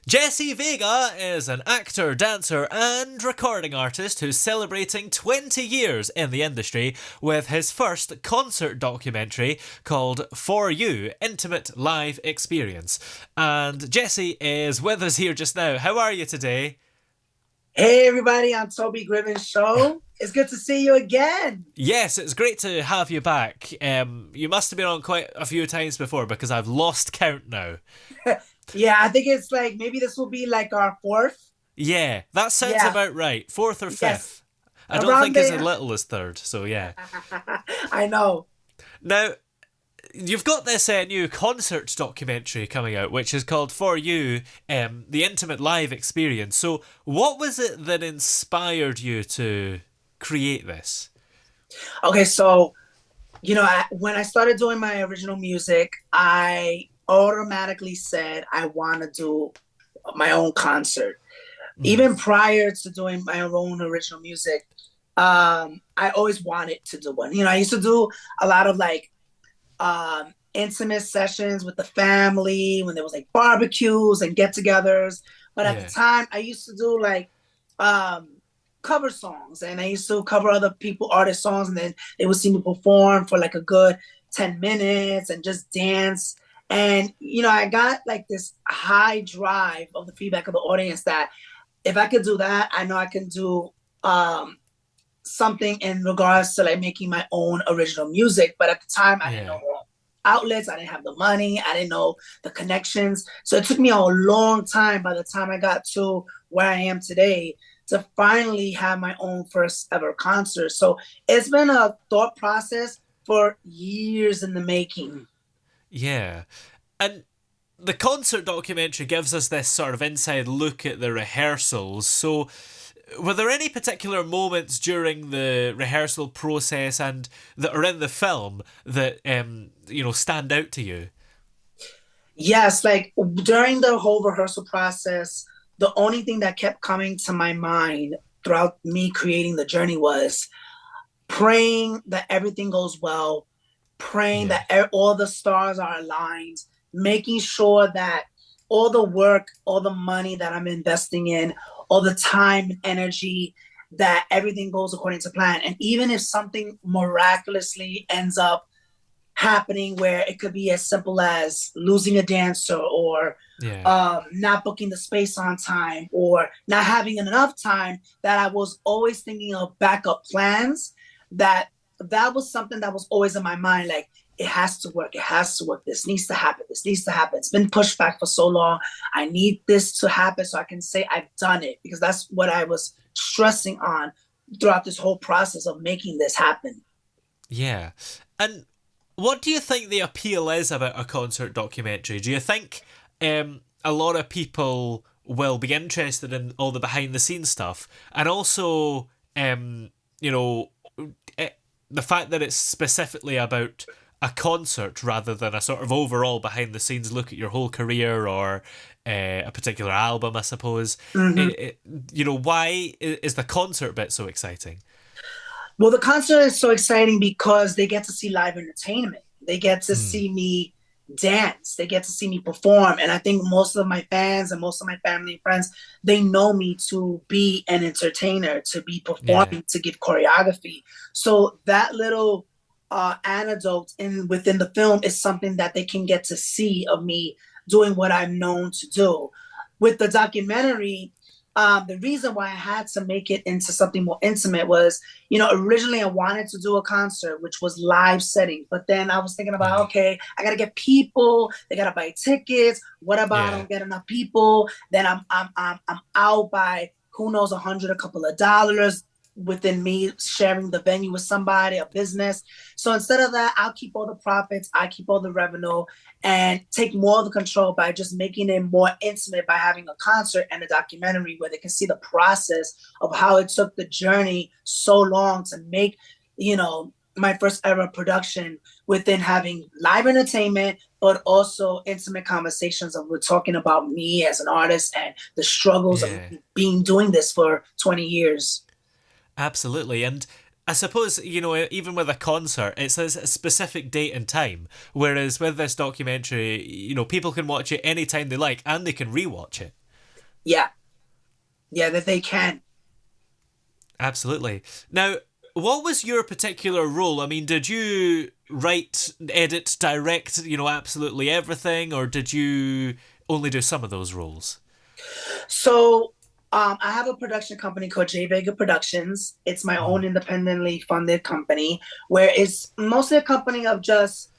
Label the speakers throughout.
Speaker 1: Jesse Vega is an actor, dancer, and recording artist who's celebrating 20 years in the industry with his first concert documentary called For You Intimate Live Experience. And Jesse is with us here just now. How are you today?
Speaker 2: Hey everybody, I'm Toby Gribben's show. It's good to see you again.
Speaker 1: Yes, it's great to have you back. You must have been on quite a few times before because I've lost count now.
Speaker 2: Yeah, I think it's like maybe this will be like our fourth.
Speaker 1: Yeah, that sounds
Speaker 2: Yeah,
Speaker 1: about right. Fourth or
Speaker 2: yes,
Speaker 1: fifth. I don't
Speaker 2: around
Speaker 1: think it's as
Speaker 2: there.
Speaker 1: little as third, so yeah.
Speaker 2: I know.
Speaker 1: Now, you've got this new concert documentary coming out, which is called For You, The Intimate Live Experience. So, what was it that inspired you to create this?
Speaker 2: Okay, so when I started doing my original music, I automatically said I want to do my own concert.
Speaker 1: Mm,
Speaker 2: Even prior to doing my own original music, I always wanted to do one. I used to do a lot of like intimate sessions with the family when there was like barbecues and get-togethers. But at the
Speaker 1: yeah,
Speaker 2: time, I used to do like um, cover songs, and I used to cover other people artist songs, and then they would see me perform for like a good 10 minutes and just dance. And I got like this high drive of the feedback of the audience that if I could do that, I know I can do something in regards to like making my own original music. But at the time, I didn't know
Speaker 1: yeah.
Speaker 2: outlets, I didn't have the money, I didn't know the connections. So it took me a long time by the time I got to where I am today to finally have my own first ever concert. So it's been a thought process for years in the making.
Speaker 1: Yeah. And the concert documentary gives us this sort of inside look at the rehearsals. So, were there any particular moments during the rehearsal process and that are in the film that stand out to you?
Speaker 2: Yes, like during the whole rehearsal process, the only thing that kept coming to my mind throughout me creating the journey was praying that everything goes well, praying
Speaker 1: Yeah,
Speaker 2: that all the stars are aligned, making sure that all the work, all the money that I'm investing in, all the time and energy, that everything goes according to plan. And even if something miraculously ends up happening where it could be as simple as losing a dancer or
Speaker 1: yeah,
Speaker 2: not booking the space on time or not having enough time, that I was always thinking of backup plans. That was something that was always in my mind. Like, it has to work. It has to work. This needs to happen. This needs to happen. It's been pushed back for so long. I need this to happen so I can say I've done it, because that's what I was stressing on throughout this whole process of making this happen.
Speaker 1: yeah. And what do you think the appeal is about a concert documentary? Do you think a lot of people will be interested in all the behind the scenes stuff, and also, you know, it, the fact that it's specifically about a concert rather than a sort of overall behind the scenes look at your whole career or a particular album, I suppose.
Speaker 2: Mm-hmm.
Speaker 1: Why is the concert bit so exciting?
Speaker 2: Well, the concert is so exciting because they get to see live entertainment. They get to
Speaker 1: Mm,
Speaker 2: see me dance. They get to see me perform. And I think most of my fans and most of my family and friends, they know me to be an entertainer, to be
Speaker 1: yeah,
Speaker 2: performing, to give choreography. So that little anecdote in within the film is something that they can get to see of me doing what I'm known to do. With the documentary, the reason why I had to make it into something more intimate was, originally I wanted to do a concert, which was live setting. But then I was thinking about,
Speaker 1: yeah,
Speaker 2: okay, I got to get people, they got to buy tickets. What about I
Speaker 1: yeah,
Speaker 2: don't get enough people? Then I'm out by who knows, a couple of dollars within me sharing the venue with somebody, a business. So instead of that, I'll keep all the profits, I keep all the revenue, and take more of the control by just making it more intimate by having a concert and a documentary where they can see the process of how it took the journey so long to make, my first ever production, within having live entertainment, but also intimate conversations of we're talking about me as an artist and the struggles of
Speaker 1: yeah.
Speaker 2: being doing this for 20 years.
Speaker 1: Absolutely. And I suppose, even with a concert, it says a specific date and time. Whereas with this documentary, people can watch it anytime they like and they can rewatch it.
Speaker 2: Yeah, yeah, that they can.
Speaker 1: Absolutely. Now, what was your particular role? I mean, did you write, edit, direct, absolutely everything, or did you only do some of those roles?
Speaker 2: So I have a production company called Vega Productions. It's my
Speaker 1: Mm.
Speaker 2: own independently funded company where it's mostly a company of just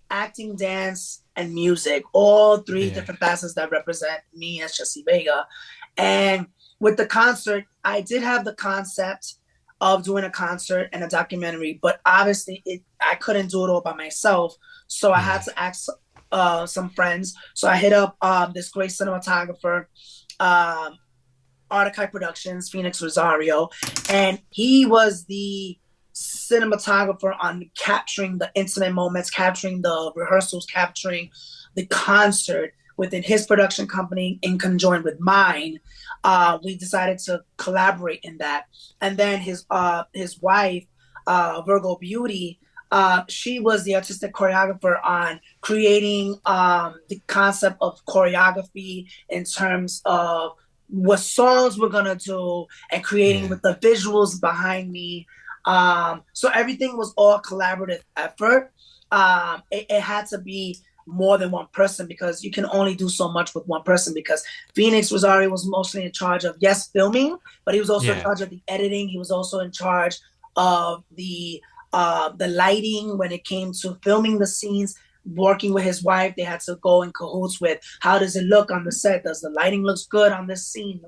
Speaker 2: acting, dance, and music, all three
Speaker 1: Yeah.
Speaker 2: different facets that represent me as Jesse Vega. And with the concert, I did have the concept of doing a concert and a documentary, but obviously I couldn't do it all by myself. So I had
Speaker 1: Yeah.
Speaker 2: to ask some friends. So I hit up this great cinematographer, um, Artikai Productions, Phoenix Rosario, and he was the cinematographer on capturing the intimate moments, capturing the rehearsals, capturing the concert within his production company in conjoint with mine. We decided to collaborate in that, and then his wife, Virgo Beauty. She was the artistic choreographer on creating the concept of choreography in terms of what songs we're gonna do and creating
Speaker 1: Yeah.
Speaker 2: with the visuals behind me. So everything was all collaborative effort. It had to be more than one person because you can only do so much with one person because Phoenix Rosario was mostly in charge of yes filming, but he was also in
Speaker 1: Yeah.
Speaker 2: charge of the editing. He was also in charge of the lighting when it came to filming the scenes, working with his wife. They had to go in cahoots with how does it look on the set? Does the lighting looks good on this scene?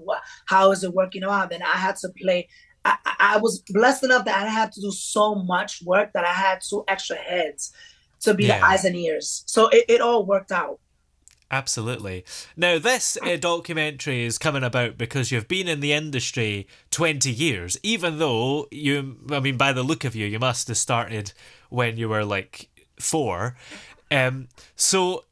Speaker 2: How is it working out? Then I had to play. I was blessed enough that I had to do so much work that I had two extra heads to be the
Speaker 1: Yeah.
Speaker 2: eyes and ears. So it all worked out.
Speaker 1: Absolutely. Now, this documentary is coming about because you've been in the industry 20 years, even though I mean, by the look of you, you must have started when you were like 4. So,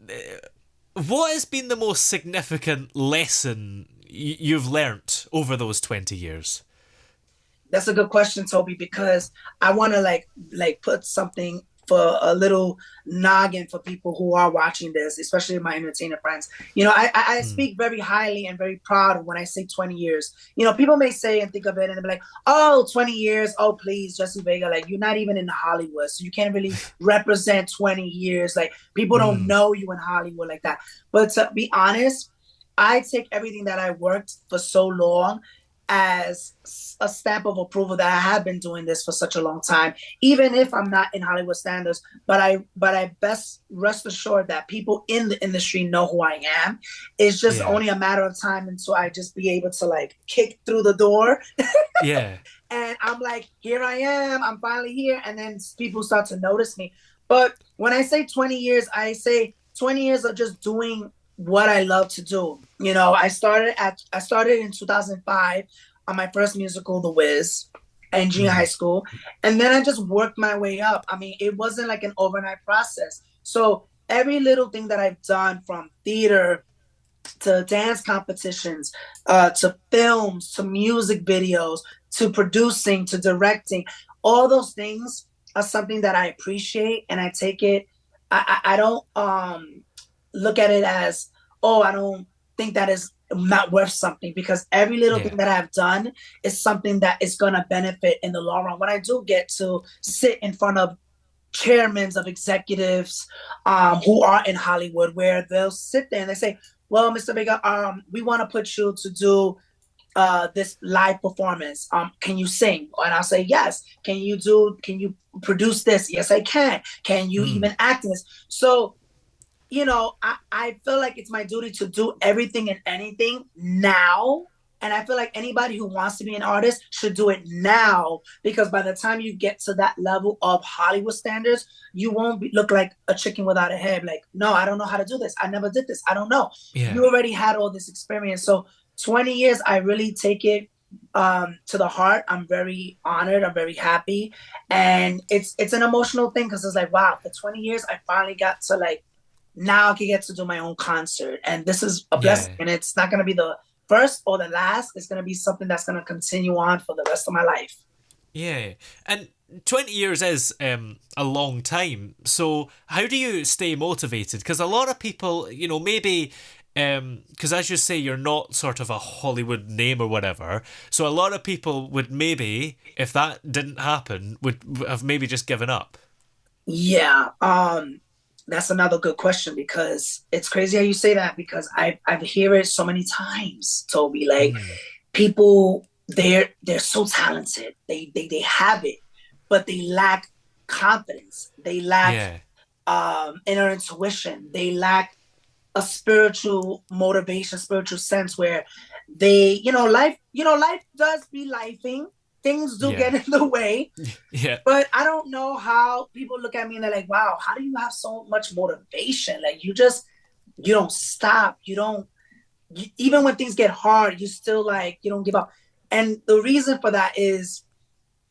Speaker 1: what has been the most significant lesson you've learnt over those 20 years?
Speaker 2: That's a good question, Toby, because I want to like put something for a little noggin for people who are watching this, especially my entertainer friends. I
Speaker 1: Mm.
Speaker 2: speak very highly and very proud when I say 20 years. People may say and think of it and be like, oh, 20 years. Oh, please, Jesse Vega, like you're not even in Hollywood. So you can't really represent 20 years. Like people don't
Speaker 1: Mm.
Speaker 2: know you in Hollywood like that. But to be honest, I take everything that I worked for so long as a stamp of approval that I have been doing this for such a long time, even if I'm not in Hollywood standards. But I best rest assured that people in the industry know who I am. It's just
Speaker 1: Yeah.
Speaker 2: only a matter of time until I just be able to like kick through the door
Speaker 1: Yeah.
Speaker 2: and I'm like, here I am, I'm finally here, and then people start to notice me. But when I say 20 years, I say 20 years of just doing what I love to do. I started in 2005 on my first musical, The Wiz, in junior high
Speaker 1: Mm.
Speaker 2: school, and then I just worked my way up. I mean, it wasn't like an overnight process. So every little thing that I've done, from theater to dance competitions, to films, to music videos, to producing, to directing. All those things are something that I appreciate, and I take it. I don't look at it as, oh, I don't think that is not worth something, because every little
Speaker 1: Yeah.
Speaker 2: thing that I've done is something that is going to benefit in the long run. When I do get to sit in front of chairmen of executives who are in Hollywood, where they'll sit there and they say, "Well, Mr. Vega, we want to put you to do this live performance. Can you sing?" And I'll say, "Yes." Can you produce this? Yes, I can. Can you
Speaker 1: Mm.
Speaker 2: even act in this? So I feel like it's my duty to do everything and anything now. And I feel like anybody who wants to be an artist should do it now, because by the time you get to that level of Hollywood standards, you won't look like a chicken without a head. Like, no, I don't know how to do this. I never did this. I don't know. You
Speaker 1: Yeah.
Speaker 2: already had all this experience. So 20 years, I really take it to the heart. I'm very honored. I'm very happy. And it's an emotional thing because it's like, wow, for 20 years, I finally got to like, now I can get to do my own concert. And this is a blessing.
Speaker 1: Yeah.
Speaker 2: And it's not going to be the first or the last. It's going to be something that's going to continue on for the rest of my life.
Speaker 1: Yeah. And 20 years is a long time. So, how do you stay motivated? Because a lot of people, maybe because as you say, you're not sort of a Hollywood name or whatever. So a lot of people would maybe, if that didn't happen, would have maybe just given up.
Speaker 2: Yeah, that's another good question because it's crazy how you say that because I've hear it so many times, Toby. Like
Speaker 1: Mm.
Speaker 2: people, they're so talented, they have it, but they lack confidence. They lack
Speaker 1: Yeah,
Speaker 2: inner intuition. They lack a spiritual motivation, spiritual sense where they, life does be lifing. Things do
Speaker 1: yeah,
Speaker 2: get in the way,
Speaker 1: yeah,
Speaker 2: but I don't know how people look at me and they're like, wow, how do you have so much motivation? Like you don't stop. Even when things get hard, you still like, you don't give up. And the reason for that is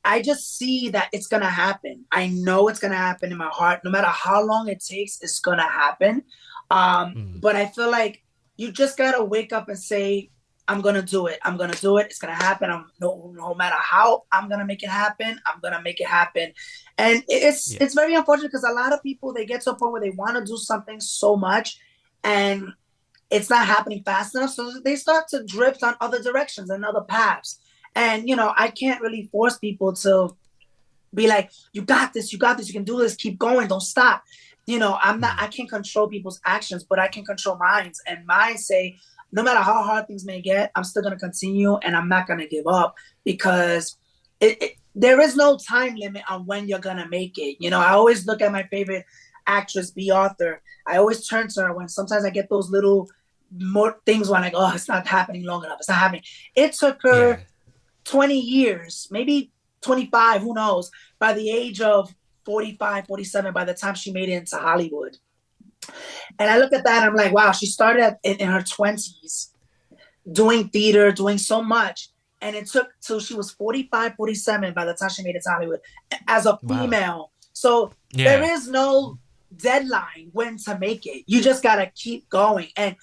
Speaker 2: I just see that it's going to happen. I know it's going to happen in my heart. No matter how long it takes, it's going to happen.
Speaker 1: mm.
Speaker 2: But I feel like you just got to wake up and say, I'm going to do it. I'm going to do it. It's going to happen. No matter how I'm going to make it happen, I'm going to make it happen. And
Speaker 1: Yeah,
Speaker 2: it's very unfortunate because a lot of people, they get to a point where they want to do something so much and it's not happening fast enough. So they start to drift on other directions and other paths. And, I can't really force people to be like, you got this, you can do this, keep going, don't stop. I
Speaker 1: mm.
Speaker 2: can't control people's actions, but I can control minds. And mine say, no matter how hard things may get, I'm still going to continue and I'm not going to give up because there is no time limit on when you're going to make it. I always look at my favorite actress, B. Arthur. I always turn to her when sometimes I get those little more things when I go, oh, it's not happening long enough. It's not happening. It took
Speaker 1: Yeah.
Speaker 2: her 20 years, maybe 25, who knows, by the age of 45, 47, by the time she made it into Hollywood. And I look at that and I'm like, wow, she started in her 20s doing theater, doing so much. And it took till she was 45, 47 by the time she made it to Hollywood as a
Speaker 1: Wow.
Speaker 2: female. So there
Speaker 1: Yeah.
Speaker 2: is no deadline when to make it. You just got to keep going and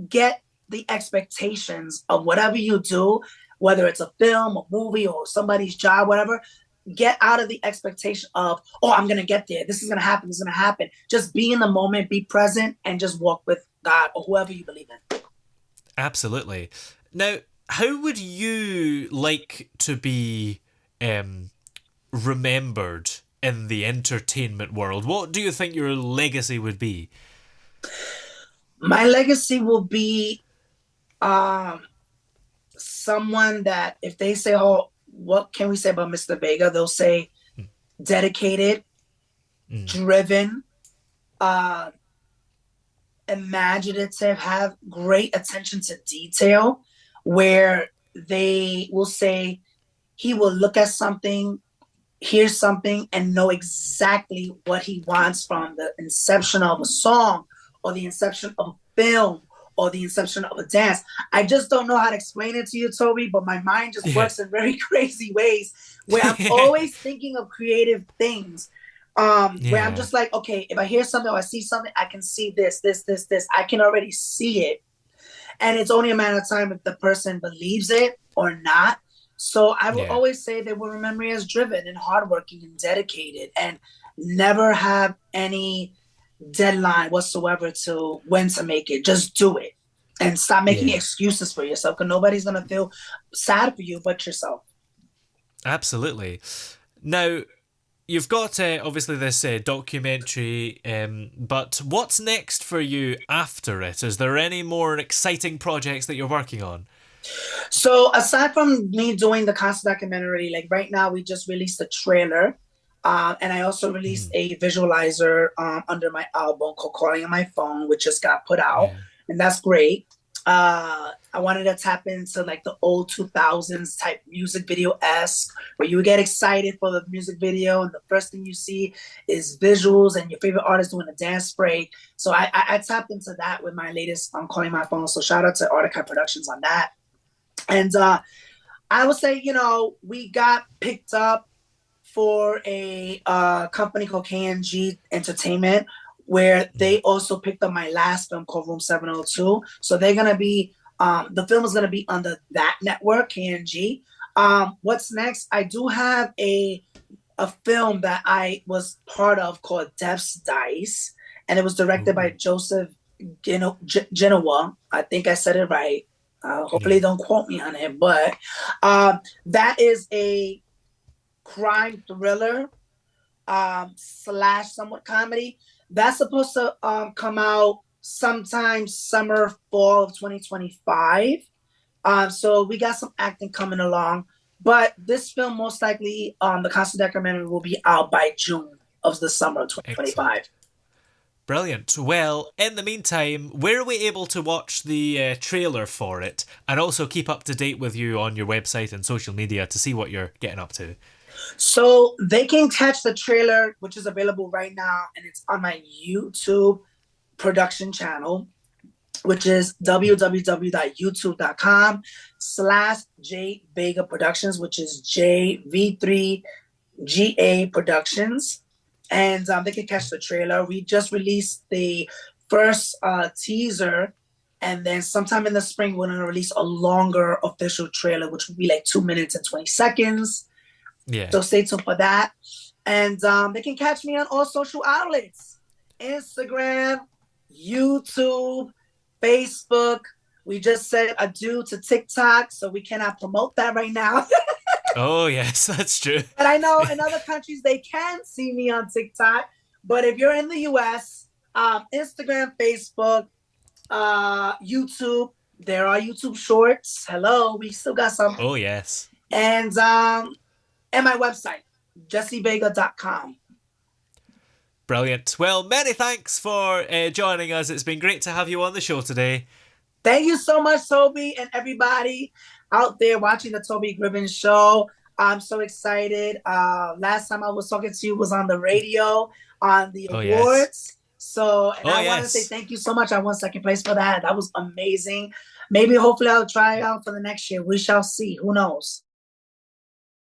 Speaker 2: get the expectations of whatever you do, whether it's a film, a movie, or somebody's job, whatever. Get out of the expectation of, oh, I'm going to get there. This is going to happen. This is going to happen. Just be in the moment, be present, and just walk with God or whoever you believe in.
Speaker 1: Absolutely. Now, how would you like to be um, remembered in the entertainment world? What do you think your legacy would be?
Speaker 2: My legacy will be um, someone that if they say, oh, what can we say about Mr. Vega? They'll say dedicated,
Speaker 1: Mm.
Speaker 2: driven, uh, imaginative, have great attention to detail, where they will say he will look at something, hear something, and know exactly what he wants from the inception of a song or the inception of a film or the inception of a dance. I just don't know how to explain it to you, Toby, but my mind just
Speaker 1: Yeah.
Speaker 2: works in very crazy ways where I'm always thinking of creative things. Where I'm
Speaker 1: Yeah.
Speaker 2: just like, okay, if I hear something or I see something, I can see this. I can already see it. And it's only a matter of time if the person believes it or not. So I will
Speaker 1: Yeah.
Speaker 2: always say they will remember me as driven and hardworking and dedicated and never have any deadline whatsoever to when to make it. Just do it and stop making
Speaker 1: Yeah.
Speaker 2: excuses for yourself because nobody's going to feel sad for you but yourself.
Speaker 1: Absolutely. Now, you've got obviously this documentary, but what's next for you after it? Is there any more exciting projects that you're working on?
Speaker 2: So aside from me doing the concert documentary, like right now we just released a trailer. And I also released
Speaker 1: Mm.
Speaker 2: a visualizer under my album called Calling on My Phone, which just got put out.
Speaker 1: Yeah.
Speaker 2: And that's great. I wanted to tap into like the old 2000s type music video esque, where you get excited for the music video, and the first thing you see is visuals and your favorite artist doing a dance break. So I tapped into that with my latest Calling My Phone. So shout out to Artica Productions on that. And I would say, we got picked up for a company called KNG Entertainment, where
Speaker 1: Mm.
Speaker 2: they also picked up my last film called Room 702. So they're going to be, the film is going to be under that network, KNG. What's next? I do have a film that I was part of called Death's Dice, and it was directed by
Speaker 1: Ooh.
Speaker 2: Joseph Genoa. I think I said it right. Hopefully,
Speaker 1: Yeah.
Speaker 2: don't quote me on it, but that is a crime thriller slash somewhat comedy. That's supposed to come out sometime summer fall of 2025. So we got some acting coming along, but this film most likely the concert documentary will be out by June of the summer of
Speaker 1: Excellent.
Speaker 2: 2025.
Speaker 1: Brilliant. Well, in the meantime, where are we able to watch the trailer for it and also keep up to date with you on your website and social media to see what you're getting up to?
Speaker 2: So they can catch the trailer, which is available right now, and it's on my YouTube production channel, which is www.youtube.com/J Vega Productions, which is JV3GA Productions. And they can catch the trailer. We just released the first teaser, and then sometime in the spring, we're going to release a longer official trailer, which will be like 2 minutes and 20 seconds.
Speaker 1: Yeah.
Speaker 2: So stay tuned for that. And they can catch me on all social outlets: Instagram, YouTube, Facebook. We just said adieu to TikTok, so we cannot promote that right now.
Speaker 1: Oh, yes, that's true.
Speaker 2: But I know in other countries they can see me on TikTok. But if you're in the US, Instagram, Facebook, YouTube, there are YouTube shorts. Hello, we still got some.
Speaker 1: Oh, yes.
Speaker 2: And my website, jessevega.com.
Speaker 1: Brilliant. Well, many thanks for joining us. It's been great to have you on the show today.
Speaker 2: Thank you so much, Toby, and everybody out there watching the Toby Gribbon Show. I'm so excited. Last time I was talking to you was on the radio on the
Speaker 1: Oh, yes.
Speaker 2: awards. So, and
Speaker 1: Oh,
Speaker 2: I want to say
Speaker 1: yes.
Speaker 2: thank you so much. I won second place for that. That was amazing. Maybe, hopefully, I'll try out for the next year. We shall see. Who knows?